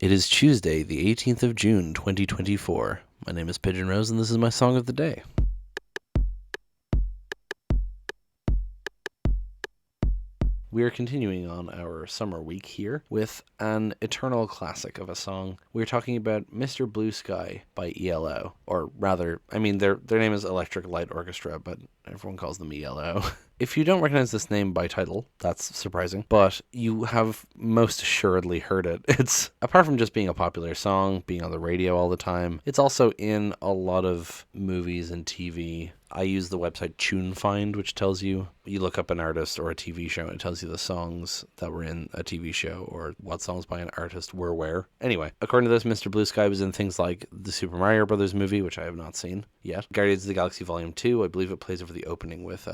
It is Tuesday, the 18th of June, 2024. My name is Pigeon Rose, and this is my song of the day. We are continuing on our summer week here with an eternal classic of a song. We're talking about Mr. Blue Sky by ELO. Or rather, their name is Electric Light Orchestra, but everyone calls them ELO. If you don't recognize this name by title, that's surprising, but you have most assuredly heard it. It's, apart from just being a popular song, being on the radio all the time, it's also in a lot of movies and TV. I use the website TuneFind, which tells you look up an artist or a TV show, and it tells you the songs that were in a TV show or what songs by an artist were where. Anyway, according to this, Mr. Blue Sky was in things like the Super Mario Brothers movie, which I have not seen yet. Guardians of the Galaxy Volume 2, I believe it plays over the opening with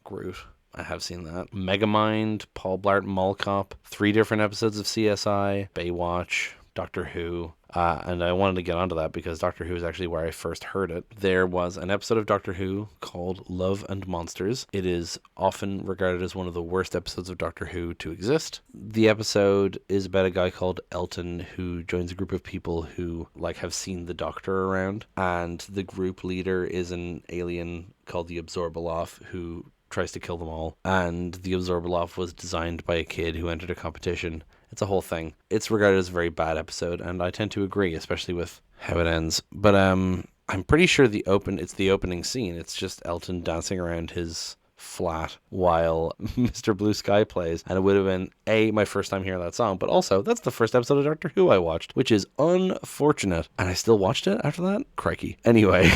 Groot. I have seen that. Megamind, Paul Blart Mall Cop, 3 different episodes of CSI, Baywatch, Doctor Who. And I wanted to get onto that because Doctor Who is actually where I first heard it. There was an episode of Doctor Who called Love and Monsters. It is often regarded as one of the worst episodes of Doctor Who to exist. The episode is about a guy called Elton who joins a group of people who have seen the Doctor around, and the group leader is an alien called the Absorbaloff who tries to kill them all. And the Absorbaloff was designed by a kid who entered a competition. It's a whole thing. It's regarded as a very bad episode, and I tend to agree, especially with how it ends. But I'm pretty sure it's the opening scene. It's just Elton dancing around his flat while Mr. Blue Sky plays, and it would have been my first time hearing that song, but also that's the first episode of Doctor Who I watched, which is unfortunate. And I still watched it after that? Crikey. Anyway.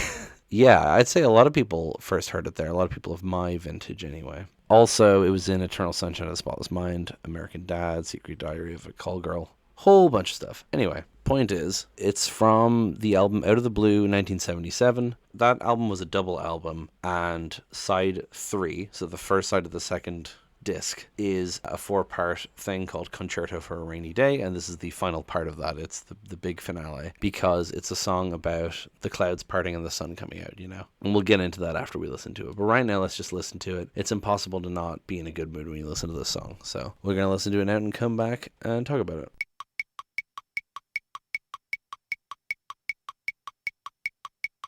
Yeah, I'd say a lot of people first heard it there. A lot of people of my vintage anyway. Also, it was in Eternal Sunshine of the Spotless Mind, American Dad, Secret Diary of a Call Girl, whole bunch of stuff. Anyway, point is, it's from the album Out of the Blue, 1977. That album was a double album, and side 3, so the first side of the second disc, is a 4-part thing called Concerto for a Rainy Day, and this is the final part of that. It's the big finale, because it's a song about the clouds parting and the sun coming out, and we'll get into that after we listen to it. But right now, let's just listen to it. It's impossible to not be in a good mood when you listen to this song, so we're going to listen to it now and come back and talk about it.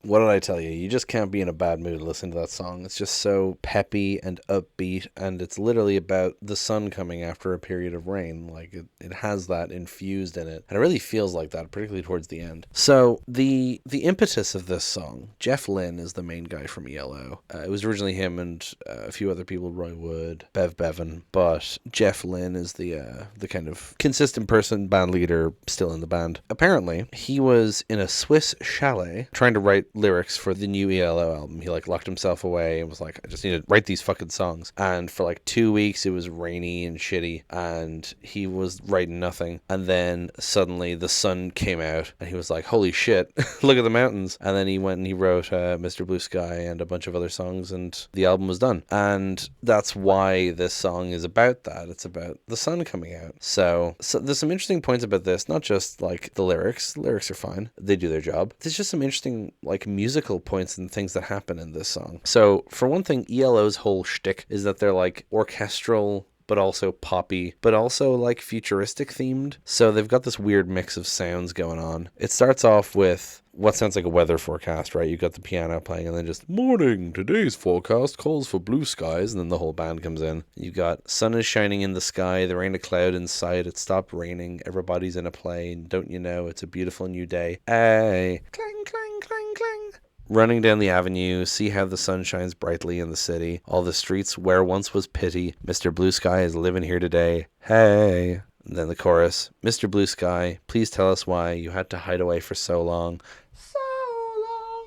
What did I tell you? You just can't be in a bad mood listening to that song. It's just so peppy and upbeat, and it's literally about the sun coming after a period of rain. It has that infused in it, and it really feels like that, particularly towards the end. So the impetus of this song, Jeff Lynne is the main guy from ELO. It was originally him and a few other people, Roy Wood, Bev Bevan, but Jeff Lynne is the kind of consistent person, band leader, still in the band. Apparently, he was in a Swiss chalet trying to write lyrics for the new ELO album. He locked himself away and was like, I just need to write these fucking songs. And for 2 weeks it was rainy and shitty, and he was writing nothing. And then suddenly the sun came out and he was like, holy shit, look at the mountains. And then he went and he wrote Mr. Blue Sky and a bunch of other songs, and the album was done. And that's why this song is about that. It's about the sun coming out. So there's some interesting points about this, not just the lyrics. The lyrics are fine. They do their job. There's just some interesting musical points and things that happen in this song. So for one thing, ELO's whole shtick is that they're orchestral, but also poppy, but also futuristic themed. So they've got this weird mix of sounds going on. It starts off with what sounds like a weather forecast, right? You've got the piano playing, and then just, morning, today's forecast calls for blue skies, and then the whole band comes in. You've got, sun is shining in the sky, there ain't a cloud in sight, it stopped raining, everybody's in a plane, don't you know, it's a beautiful new day. Hey, clang, clang, clang, clang. Running down the avenue, see how the sun shines brightly in the city, all the streets where once was pity, Mr. Blue Sky is living here today. Hey. And then the chorus, Mr. Blue Sky, please tell us why you had to hide away for so long. So long.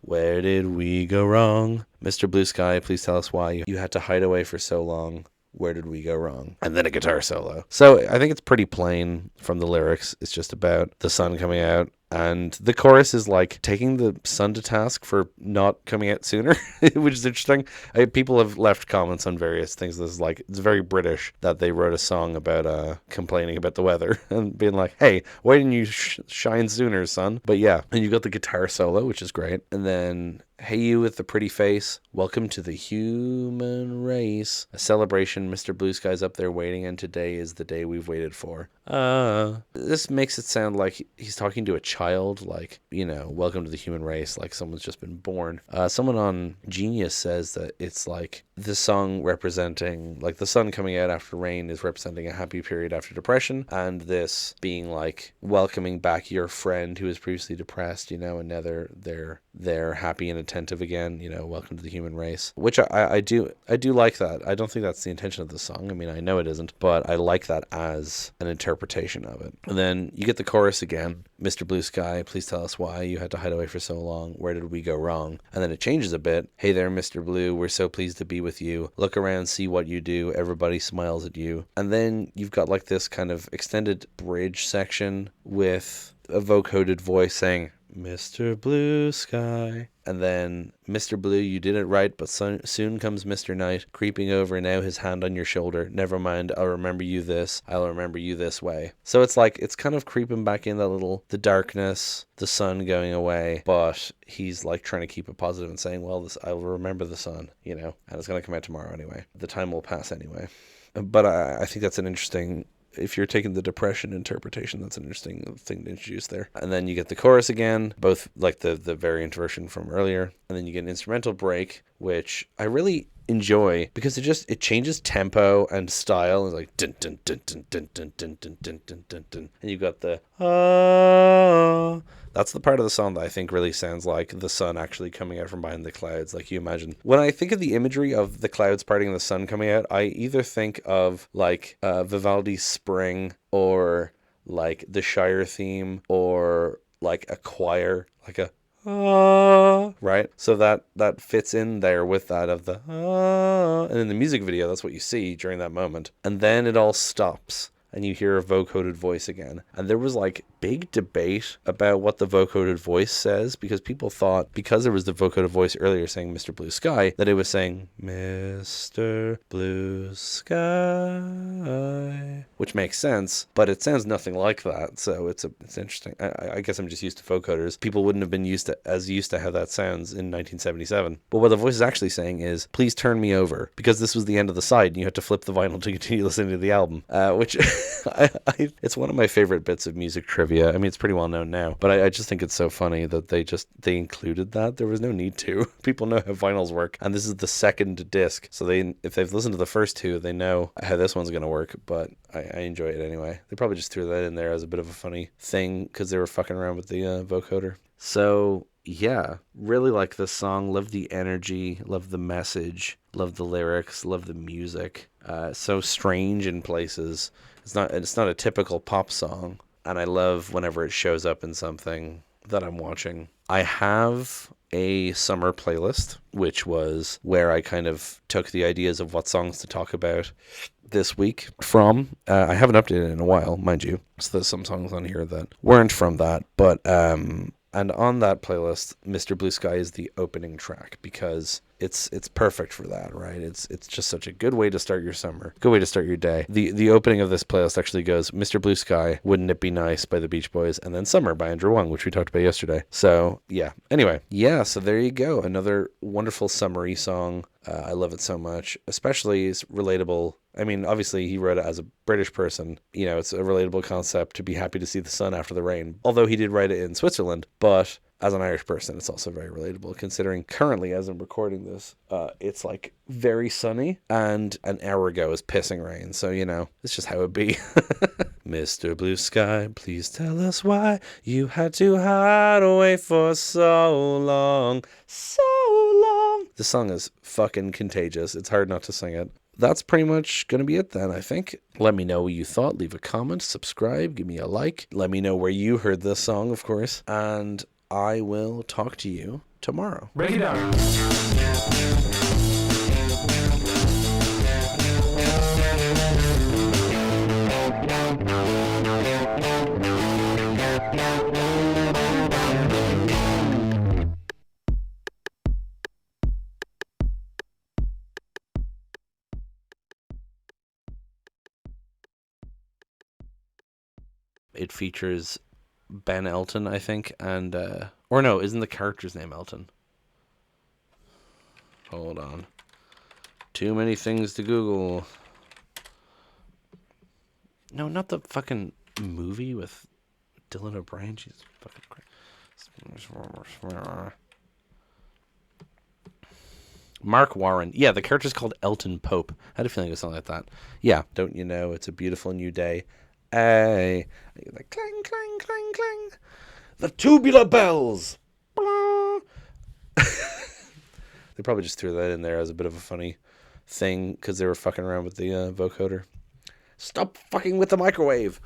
Where did we go wrong? Mr. Blue Sky, please tell us why you had to hide away for so long. Where did we go wrong? And then a guitar solo. So I think it's pretty plain from the lyrics. It's just about the sun coming out And the chorus is like taking the sun to task for not coming out sooner, which is interesting. People have left comments on various things. This is like, it's very British that they wrote a song about complaining about the weather and being like, hey, why didn't you shine sooner, son? But yeah, and you got the guitar solo, which is great. And then, hey, you with the pretty face, welcome to the human race. A celebration, Mr. Blue Sky's up there waiting, and today is the day we've waited for. This makes it sound like he's talking to a child, like, you know, welcome to the human race, like someone's just been born. Someone on Genius says that it's like the song representing, like the sun coming out after rain is representing a happy period after depression, and this being like welcoming back your friend who was previously depressed, you know, and now they're happy and attentive again, you know, welcome to the human race, which I do like that. I don't think that's the intention of the song. I mean, I know it isn't, but I like that as an interpretation of it. And then you get the chorus again, Mr. Blue Sky, please tell us why you had to hide away for so long. Where did we go wrong? And then it changes a bit. Hey there, Mr. Blue, we're so pleased to be with you. Look around, see what you do. Everybody smiles at you. And then you've got like this kind of extended bridge section with a vocoded voice saying, Mr. Blue Sky. And then, Mr. Blue, you did it right, but soon comes Mr. Night, creeping over now, his hand on your shoulder. Never mind, I'll remember you this. I'll remember you this way. So it's like, it's kind of creeping back in that little, the darkness, the sun going away, but he's like trying to keep it positive and saying, well, I will remember the sun, you know, and it's going to come out tomorrow anyway. The time will pass anyway. But I think that's an interesting, if you're taking the depression interpretation, that's an interesting thing to introduce there. And then you get the chorus again, both like the variant version from earlier. And then you get an instrumental break, which I really enjoy because it changes tempo and style. It's like dun dun dun dun dun dun dun dun dun dun dun dun. And you got the that's the part of the song that I think really sounds like the sun actually coming out from behind the clouds. Like you imagine, when I think of the imagery of the clouds parting and the sun coming out, I either think of like Vivaldi's Spring, or like the Shire theme, or like a choir, like a right? So that fits in there with that of the and in the music video, that's what you see during that moment. And then it all stops and you hear a vocoded voice again. And there was like big debate about what the vocoded voice says, because people thought, because there was the vocoded voice earlier saying Mr. Blue Sky, that it was saying Mr. Blue Sky, which makes sense, but it sounds nothing like that. So it's interesting. I guess I'm just used to vocoders. People wouldn't have been used to how that sounds in 1977. But what the voice is actually saying is, please turn me over, because this was the end of the side and you had to flip the vinyl to continue listening to the album, which it's one of my favorite bits of music trivia. I mean, it's pretty well known now, but I just think it's so funny that they included that. There was no need to. People know how vinyls work, and this is the second disc, so if they've listened to the first two, they know how this one's going to work, but I enjoy it anyway. They probably just threw that in there as a bit of a funny thing because they were fucking around with the vocoder. So yeah, really like this song. Love the energy, love the message, love the lyrics, love the music. So strange in places. It's not a typical pop song, and I love whenever it shows up in something that I'm watching. I have a summer playlist, which was where I kind of took the ideas of what songs to talk about this week from. I haven't updated it in a while, mind you. So there's some songs on here that weren't from that, but and on that playlist, Mr. Blue Sky is the opening track because it's perfect for that, right? It's just such a good way to start your summer, good way to start your day. The opening of this playlist actually goes Mr. Blue Sky, Wouldn't It Be Nice by the Beach Boys, and then Summer by Andrew Wong, which we talked about yesterday. So yeah, anyway, yeah, so there you go, another wonderful summery song. I love it so much, especially it's relatable. I mean, obviously he wrote it as a British person, you know, it's a relatable concept to be happy to see the sun after the rain, although he did write it in Switzerland, but as an Irish person, it's also very relatable, considering currently, as I'm recording this, it's like very sunny, and an hour ago is pissing rain. So, you know, it's just how it be. Mr. Blue Sky, please tell us why you had to hide away for so long. So long. This song is fucking contagious. It's hard not to sing it. That's pretty much going to be it then, I think. Let me know what you thought. Leave a comment, subscribe, give me a like. Let me know where you heard this song, of course. And I will talk to you tomorrow. Break it down. It features Ben Elton, I think, and or no, isn't the character's name Elton? Hold on. Too many things to Google. No, not the fucking movie with Dylan O'Brien. Jesus fucking Christ. Mark Warren. Yeah, the character's called Elton Pope. I had a feeling it was something like that. Yeah, don't you know it's a beautiful new day? Hey. The clang, clang, clang, clang. The tubular bells. They probably just threw that in there as a bit of a funny thing because they were fucking around with the vocoder. Stop fucking with the microwave.